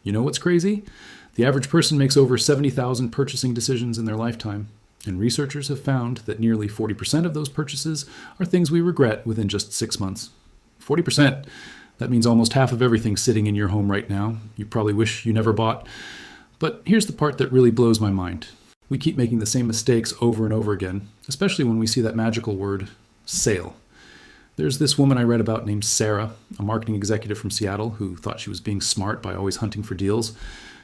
You know what's crazy? The average person makes over 70,000 purchasing decisions in their lifetime, and researchers have found that nearly 40% of those purchases are things we regret within just 6 months. 40%. That means almost half of everything sitting in your home right now you probably wish you never bought. But here's the part that really blows my mind. We keep making the same mistakes over and over again, especially when we see that magical word, sale. There's this woman I read about named Sarah, a marketing executive from Seattle who thought she was being smart by always hunting for deals.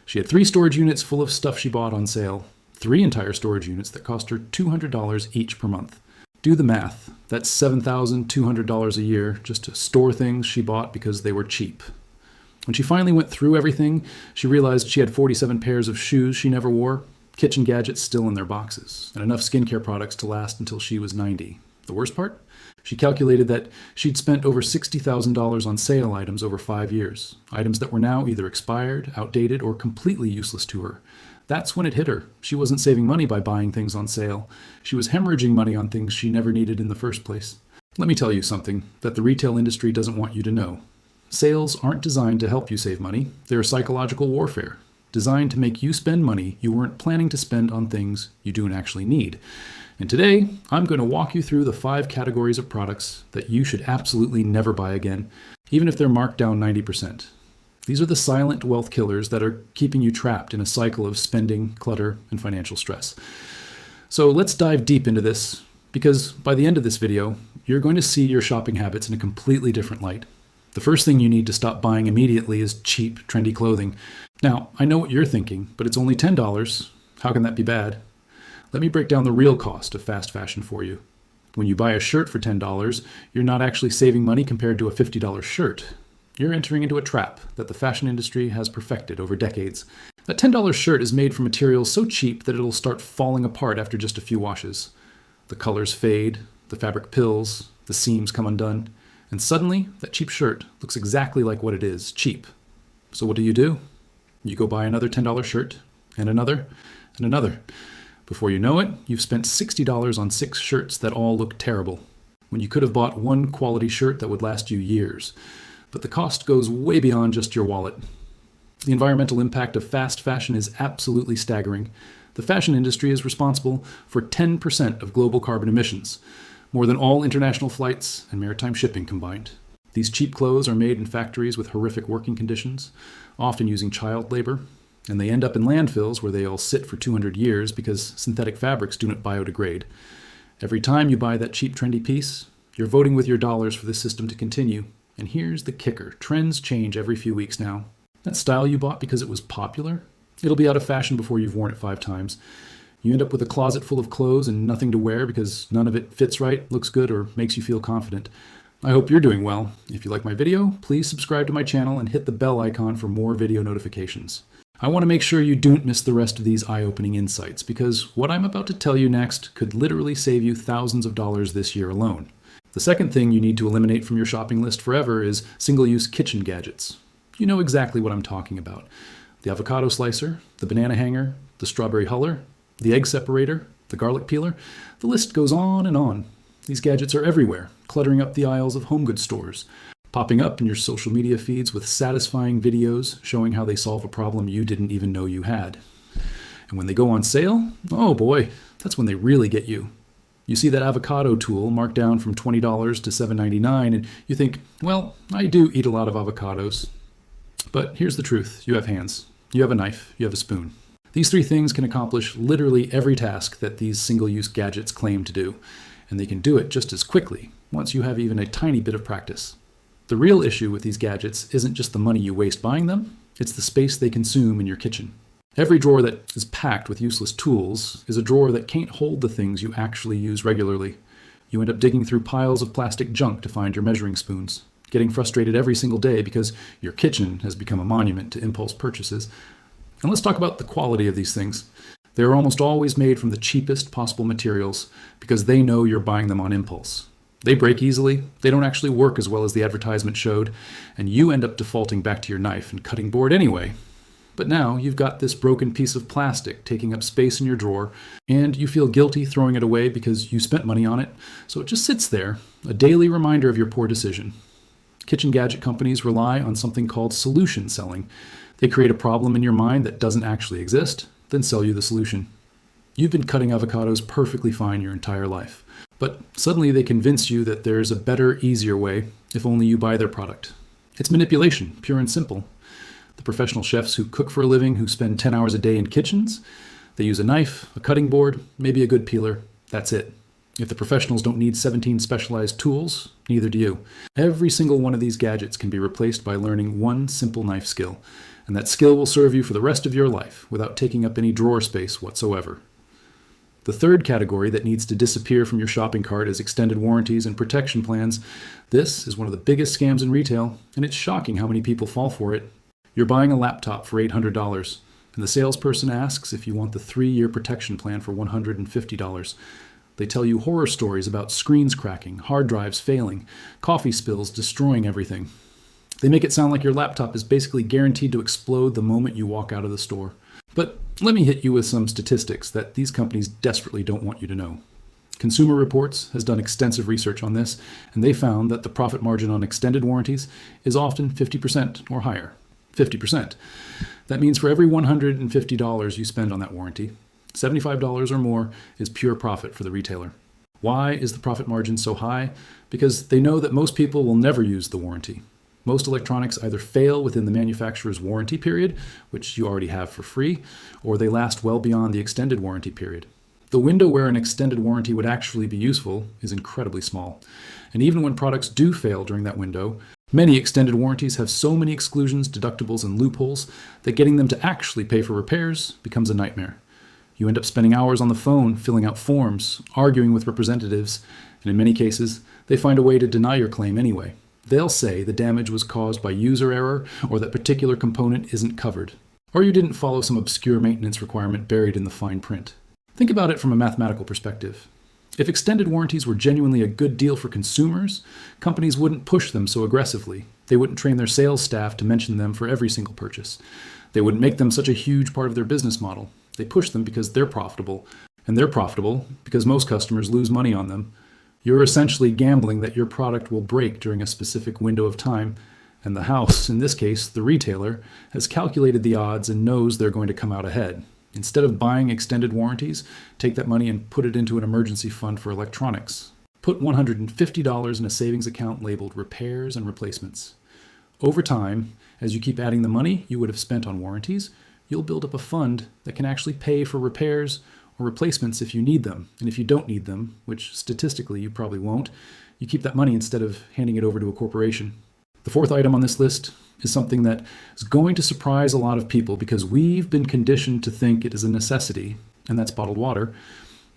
She had 3 storage units full of stuff she bought on sale, 3 entire storage units that cost her $200 each per month. Do the math. That's $7,200 a year just to store things she bought because they were cheap. When she finally went through everything, she realized she had 47 pairs of shoes she never wore, kitchen gadgets still in their boxes, and enough skincare products to last until she was 90. The worst part? She calculated that she'd spent over $60,000 on sale items over 5 years, items that were now either expired, outdated, or completely useless to her. That's when it hit her. She wasn't saving money by buying things on sale. She was hemorrhaging money on things she never needed in the first place. Let me tell you something that the retail industry doesn't want you to know. Sales aren't designed to help you save money. They're psychological warfare, designed to make you spend money you weren't planning to spend on things you don't actually need. And today, I'm going to walk you through the 5 categories of products that you should absolutely never buy again, even if they're marked down 90%. These are the silent wealth killers that are keeping you trapped in a cycle of spending, clutter, and financial stress. So let's dive deep into this, because by the end of this video, you're going to see your shopping habits in a completely different light. The first thing you need to stop buying immediately is cheap, trendy clothing. Now, I know what you're thinking, but it's only $10. How can that be bad? Let me break down the real cost of fast fashion for you. When you buy a shirt for $10, you're not actually saving money compared to a $50 shirt. You're entering into a trap that the fashion industry has perfected over decades. That $10 shirt is made from materials so cheap that it'll start falling apart after just a few washes. The colors fade, the fabric pills, the seams come undone, and suddenly that cheap shirt looks exactly like what it is, cheap. So what do? You go buy another $10 shirt, and another, and another. Before you know it, you've spent $60 on 6 shirts that all look terrible, when you could have bought one quality shirt that would last you years. But the cost goes way beyond just your wallet. The environmental impact of fast fashion is absolutely staggering. The fashion industry is responsible for 10% of global carbon emissions, more than all international flights and maritime shipping combined. These cheap clothes are made in factories with horrific working conditions, often using child labor, and they end up in landfills where they all sit for 200 years because synthetic fabrics do not biodegrade. Every time you buy that cheap, trendy piece, you're voting with your dollars for this system to continue. And here's the kicker. Trends change every few weeks now. That style you bought because it was popular, it'll be out of fashion before you've worn it 5 times. You end up with a closet full of clothes and nothing to wear because none of it fits right, looks good, or makes you feel confident. I hope you're doing well. If you like my video, please subscribe to my channel and hit the bell icon for more video notifications. I want to make sure you don't miss the rest of these eye-opening insights, because what I'm about to tell you next could literally save you thousands of dollars this year alone. The second thing you need to eliminate from your shopping list forever is single-use kitchen gadgets. You know exactly what I'm talking about. The avocado slicer, the banana hanger, the strawberry huller, the egg separator, the garlic peeler. The list goes on and on. These gadgets are everywhere, cluttering up the aisles of home goods stores, popping up in your social media feeds with satisfying videos showing how they solve a problem you didn't even know you had. And when they go on sale, oh boy, that's when they really get you. You see that avocado tool marked down from $20 to $7.99, and you think, well, I do eat a lot of avocados. But here's the truth. You have hands. You have a knife. You have a spoon. These 3 things can accomplish literally every task that these single-use gadgets claim to do, and they can do it just as quickly once you have even a tiny bit of practice. The real issue with these gadgets isn't just the money you waste buying them, it's the space they consume in your kitchen. Every drawer that is packed with useless tools is a drawer that can't hold the things you actually use regularly. You end up digging through piles of plastic junk to find your measuring spoons, getting frustrated every single day because your kitchen has become a monument to impulse purchases. And let's talk about the quality of these things. They are almost always made from the cheapest possible materials because they know you're buying them on impulse. They break easily, they don't actually work as well as the advertisement showed, and you end up defaulting back to your knife and cutting board anyway. But now you've got this broken piece of plastic taking up space in your drawer, and you feel guilty throwing it away because you spent money on it, so it just sits there, a daily reminder of your poor decision. Kitchen gadget companies rely on something called solution selling. They create a problem in your mind that doesn't actually exist, then sell you the solution. You've been cutting avocados perfectly fine your entire life, but suddenly they convince you that there's a better, easier way if only you buy their product. It's manipulation, pure and simple. The professional chefs who cook for a living, who spend 10 hours a day in kitchens, they use a knife, a cutting board, maybe a good peeler. That's it. If the professionals don't need 17 specialized tools, neither do you. Every single one of these gadgets can be replaced by learning one simple knife skill, and that skill will serve you for the rest of your life without taking up any drawer space whatsoever. The third category that needs to disappear from your shopping cart is extended warranties and protection plans. This is one of the biggest scams in retail, and it's shocking how many people fall for it. You're buying a laptop for $800, and the salesperson asks if you want the 3-year protection plan for $150. They tell you horror stories about screens cracking, hard drives failing, coffee spills destroying everything. They make it sound like your laptop is basically guaranteed to explode the moment you walk out of the store. But let me hit you with some statistics that these companies desperately don't want you to know. Consumer Reports has done extensive research on this, and they found that the profit margin on extended warranties is often 50% or higher. 50%. That means for every $150 you spend on that warranty, $75 or more is pure profit for the retailer. Why is the profit margin so high? Because they know that most people will never use the warranty. Most electronics either fail within the manufacturer's warranty period, which you already have for free, or they last well beyond the extended warranty period. The window where an extended warranty would actually be useful is incredibly small. And even when products do fail during that window, many extended warranties have so many exclusions, deductibles, and loopholes that getting them to actually pay for repairs becomes a nightmare. You end up spending hours on the phone filling out forms, arguing with representatives, and in many cases, they find a way to deny your claim anyway. They'll say the damage was caused by user error or that particular component isn't covered, or you didn't follow some obscure maintenance requirement buried in the fine print. Think about it from a mathematical perspective. If extended warranties were genuinely a good deal for consumers, companies wouldn't push them so aggressively. They wouldn't train their sales staff to mention them for every single purchase. They wouldn't make them such a huge part of their business model. They push them because they're profitable, and they're profitable because most customers lose money on them. You're essentially gambling that your product will break during a specific window of time, and the house, in this case the retailer, has calculated the odds and knows they're going to come out ahead. Instead of buying extended warranties, take that money and put it into an emergency fund for electronics. Put $150 in a savings account labeled repairs and replacements. Over time, as you keep adding the money you would have spent on warranties, you'll build up a fund that can actually pay for repairs or replacements if you need them. And if you don't need them, which statistically you probably won't, you keep that money instead of handing it over to a corporation. The fourth item on this list is something that is going to surprise a lot of people because we've been conditioned to think it is a necessity, and that's bottled water.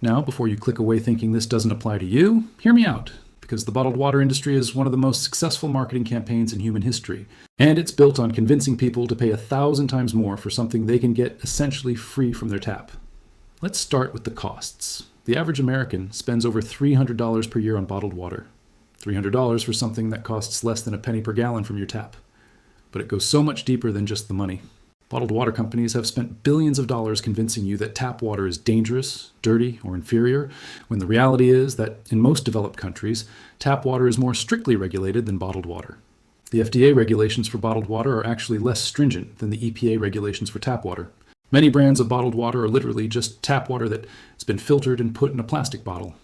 Now, before you click away thinking this doesn't apply to you, hear me out, because the bottled water industry is one of the most successful marketing campaigns in human history, and it's built on convincing people to pay 1,000 times more for something they can get essentially free from their tap. Let's start with the costs. The average American spends over $300 per year on bottled water. $300 for something that costs less than a penny per gallon from your tap. But it goes so much deeper than just the money. Bottled water companies have spent billions of dollars convincing you that tap water is dangerous, dirty, or inferior, when the reality is that in most developed countries, tap water is more strictly regulated than bottled water. The FDA regulations for bottled water are actually less stringent than the EPA regulations for tap water. Many brands of bottled water are literally just tap water that has been filtered and put in a plastic bottle.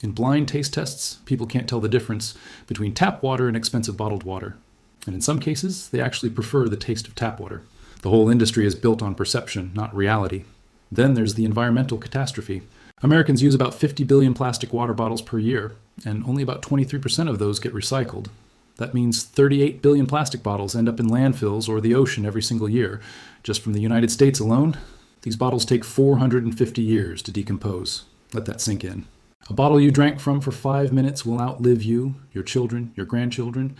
In blind taste tests, people can't tell the difference between tap water and expensive bottled water. And in some cases, they actually prefer the taste of tap water. The whole industry is built on perception, not reality. Then there's the environmental catastrophe. Americans use about 50 billion plastic water bottles per year, and only about 23% of those get recycled. That means 38 billion plastic bottles end up in landfills or the ocean every single year. Just from the United States alone, these bottles take 450 years to decompose. Let that sink in. A bottle you drank from for 5 minutes will outlive you, your children, your grandchildren,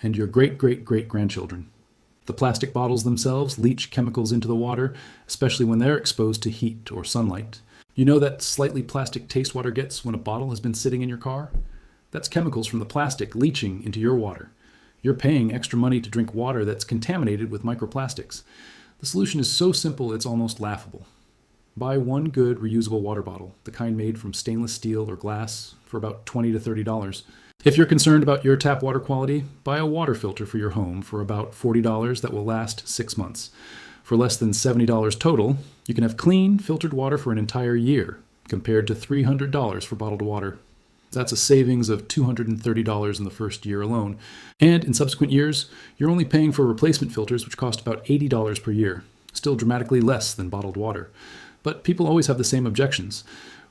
and your great-great-great-grandchildren. The plastic bottles themselves leach chemicals into the water, especially when they're exposed to heat or sunlight. You know that slightly plastic taste water gets when a bottle has been sitting in your car? That's chemicals from the plastic leaching into your water. You're paying extra money to drink water that's contaminated with microplastics. The solution is so simple it's almost laughable. Buy one good reusable water bottle, the kind made from stainless steel or glass, for about $20 to $30. If you're concerned about your tap water quality, buy a water filter for your home for about $40 that will last 6 months. For less than $70 total, you can have clean, filtered water for an entire year, compared to $300 for bottled water. That's a savings of $230 in the first year alone. And in subsequent years, you're only paying for replacement filters, which cost about $80 per year, still dramatically less than bottled water. But people always have the same objections.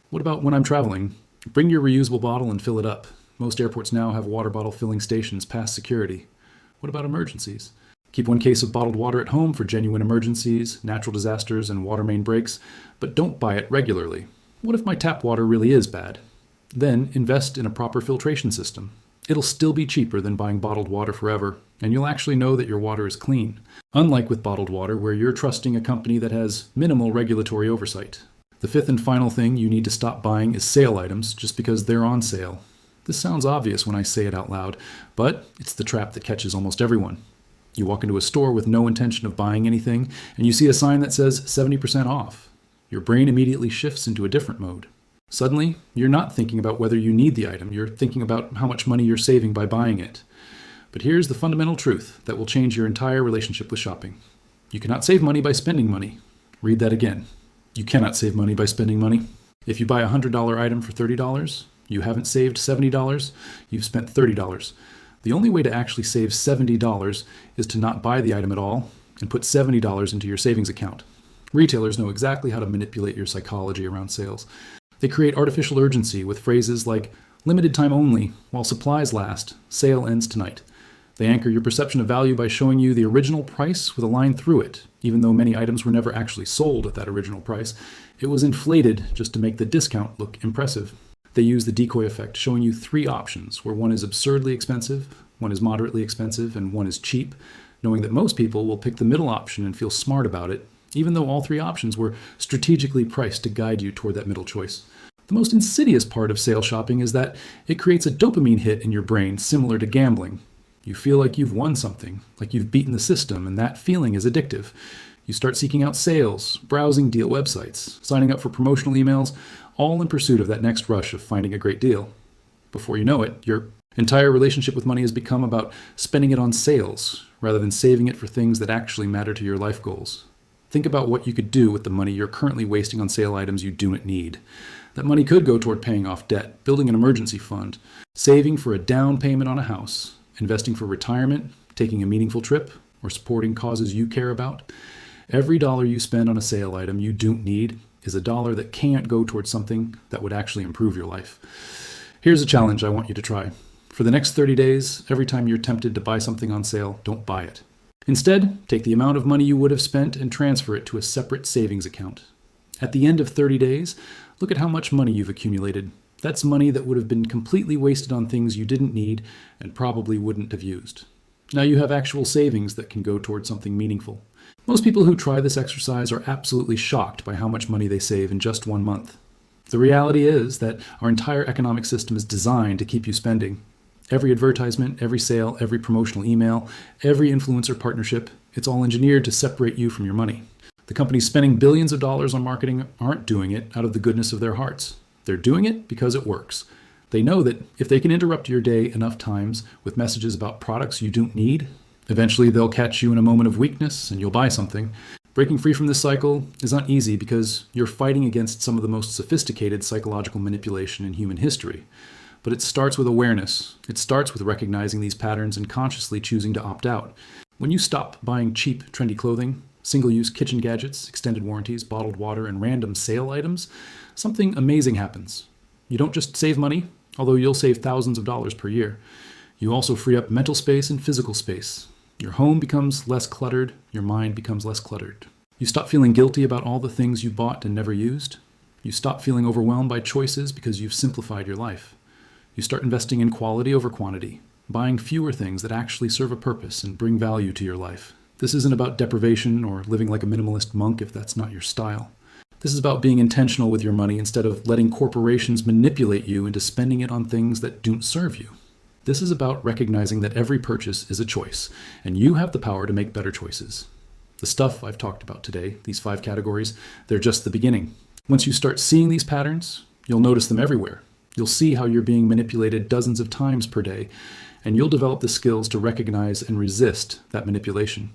What about when I'm traveling? Bring your reusable bottle and fill it up. Most airports now have water bottle filling stations past security. What about emergencies? Keep one case of bottled water at home for genuine emergencies, natural disasters, and water main breaks, but don't buy it regularly. What if my tap water really is bad? Then invest in a proper filtration system. It'll still be cheaper than buying bottled water forever, and you'll actually know that your water is clean. Unlike with bottled water, where you're trusting a company that has minimal regulatory oversight. The fifth and final thing you need to stop buying is sale items just because they're on sale. This sounds obvious when I say it out loud, but it's the trap that catches almost everyone. You walk into a store with no intention of buying anything, and you see a sign that says 70% off. Your brain immediately shifts into a different mode. Suddenly, you're not thinking about whether you need the item, you're thinking about how much money you're saving by buying it. But here's the fundamental truth that will change your entire relationship with shopping. You cannot save money by spending money. Read that again. You cannot save money by spending money. If you buy a $100 item for $30, you haven't saved $70, you've spent $30. The only way to actually save $70 is to not buy the item at all and put $70 into your savings account. Retailers know exactly how to manipulate your psychology around sales. They create artificial urgency with phrases like, limited time only, while supplies last, sale ends tonight. They anchor your perception of value by showing you the original price with a line through it, even though many items were never actually sold at that original price. It was inflated just to make the discount look impressive. They use the decoy effect, showing you three options, where one is absurdly expensive, one is moderately expensive, and one is cheap, knowing that most people will pick the middle option and feel smart about it, even though all three options were strategically priced to guide you toward that middle choice. The most insidious part of sale shopping is that it creates a dopamine hit in your brain similar to gambling. You feel like you've won something, like you've beaten the system, and that feeling is addictive. You start seeking out sales, browsing deal websites, signing up for promotional emails, all in pursuit of that next rush of finding a great deal. Before you know it, your entire relationship with money has become about spending it on sales, rather than saving it for things that actually matter to your life goals. Think about what you could do with the money you're currently wasting on sale items you do not need. That money could go toward paying off debt, building an emergency fund, saving for a down payment on a house, investing for retirement, taking a meaningful trip, or supporting causes you care about. Every dollar you spend on a sale item you don't need is a dollar that can't go towards something that would actually improve your life. Here's a challenge I want you to try. For the next 30 days, every time you're tempted to buy something on sale, don't buy it. Instead, take the amount of money you would have spent and transfer it to a separate savings account. At the end of 30 days, look at how much money you've accumulated. That's money that would have been completely wasted on things you didn't need and probably wouldn't have used. Now you have actual savings that can go towards something meaningful. Most people who try this exercise are absolutely shocked by how much money they save in just 1 month. The reality is that our entire economic system is designed to keep you spending. Every advertisement, every sale, every promotional email, every influencer partnership, it's all engineered to separate you from your money. The companies spending billions of dollars on marketing aren't doing it out of the goodness of their hearts. They're doing it because it works. They know that if they can interrupt your day enough times with messages about products you don't need, eventually they'll catch you in a moment of weakness and you'll buy something. Breaking free from this cycle is not easy because you're fighting against some of the most sophisticated psychological manipulation in human history. But it starts with awareness. It starts with recognizing these patterns and consciously choosing to opt out. When you stop buying cheap, trendy clothing, single-use kitchen gadgets, extended warranties, bottled water, and random sale items, something amazing happens. You don't just save money, although you'll save thousands of dollars per year. You also free up mental space and physical space. Your home becomes less cluttered, your mind becomes less cluttered. You stop feeling guilty about all the things you bought and never used. You stop feeling overwhelmed by choices because you've simplified your life. You start investing in quality over quantity, buying fewer things that actually serve a purpose and bring value to your life. This isn't about deprivation or living like a minimalist monk if that's not your style. This is about being intentional with your money instead of letting corporations manipulate you into spending it on things that don't serve you. This is about recognizing that every purchase is a choice, and you have the power to make better choices. The stuff I've talked about today, these 5 categories, they're just the beginning. Once you start seeing these patterns, you'll notice them everywhere. You'll see how you're being manipulated dozens of times per day, and you'll develop the skills to recognize and resist that manipulation.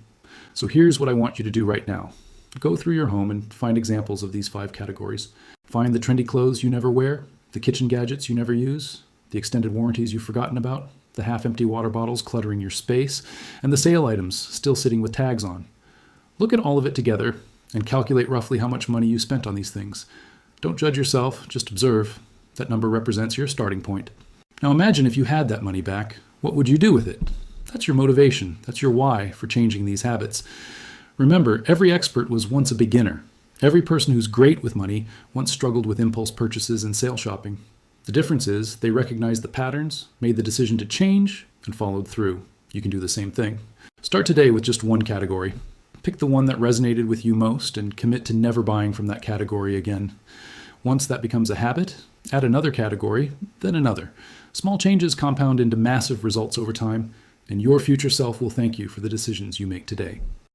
So here's what I want you to do right now. Go through your home and find examples of these 5 categories. Find the trendy clothes you never wear, the kitchen gadgets you never use, the extended warranties you've forgotten about, the half-empty water bottles cluttering your space, and the sale items still sitting with tags on. Look at all of it together and calculate roughly how much money you spent on these things. Don't judge yourself, just observe. That number represents your starting point. Now imagine if you had that money back, what would you do with it? That's your motivation. That's your why for changing these habits. Remember, every expert was once a beginner. Every person who's great with money once struggled with impulse purchases and sale shopping. The difference is they recognized the patterns, made the decision to change, and followed through. You can do the same thing. Start today with just one category. Pick the one that resonated with you most and commit to never buying from that category again. Once that becomes a habit, add another category, then another. Small changes compound into massive results over time, and your future self will thank you for the decisions you make today.